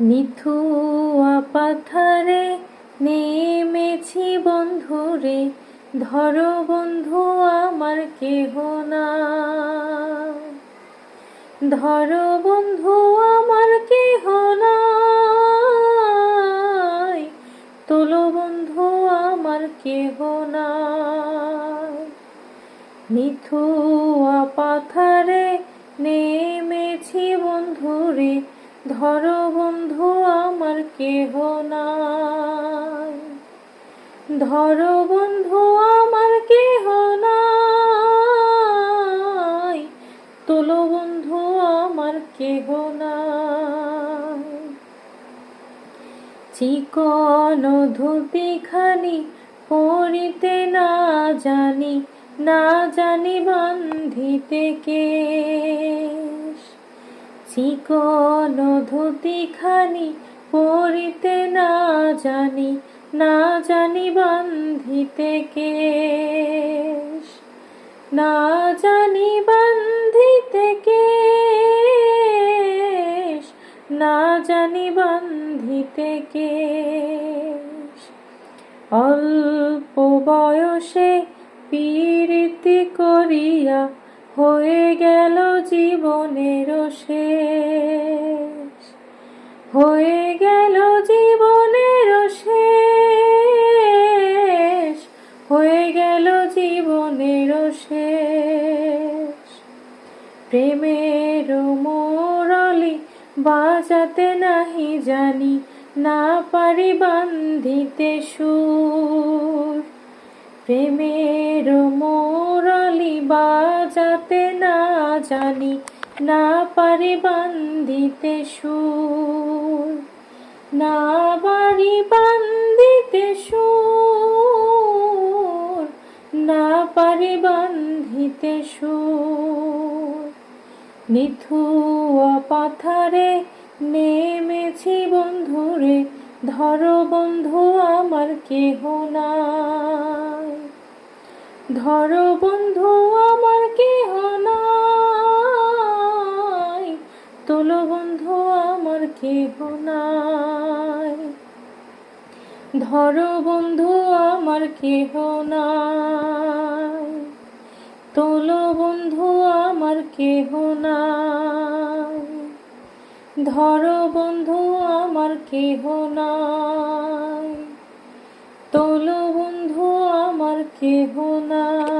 নিথুয়া পাথারে নেমেছি বন্ধুরে, ধরো বন্ধু আমার কেহ নাই। ধরো বন্ধু আমার কেহ নাই, তোলো বন্ধু আমার কেহ নাই। নিথুয়া পাথারে নেমেছি বন্ধুরে, ধরো বন্ধু আমার কেহ নাই। ধরো বন্ধু আমার কেহ নাই, তোলো বন্ধু আমার কেহ নাই। চিকন ধুতিখানি পরিতে না জানি, না জানি বান্ধিতে কেশ। চিকন ধুতিখানি পরিতে না জানি, না জানি বান্ধিতে কেশ। না জানি বান্ধিতে কেশ, না জানি বান্ধিতে কেশ। অল্প বয়সে পীড়িতি করিয়া হয়ে গেল জীবনের শেষ। হয়ে গেল জীবনের শেষ, হয়ে গেল জীবনের শেষ। প্রেমের মুরলি বাজাতে নাহি জানি, না পারি বান্ধিতে সুর। প্রেমের মুরলি বাজাতে না জানি, না পারি বান্ধিতে সুর। না পারি বান্ধিতে সুর, না পারি বান্ধিতে সুর। নিথুয়া পাথারে নেমেছি বন্ধুরে, ধরো বন্ধু আমার কেহ নাই। ধরো বন্ধু আমার কেহ নাই, তোলো বন্ধু আমার কেহ নাই। ধরো বন্ধু আমার কেহ নাই, তোলো বন্ধু আমার কেহ নাই। ধরো বন্ধু আমার কেহ নাই, তোলো বন্ধু আমার কেহ নাই।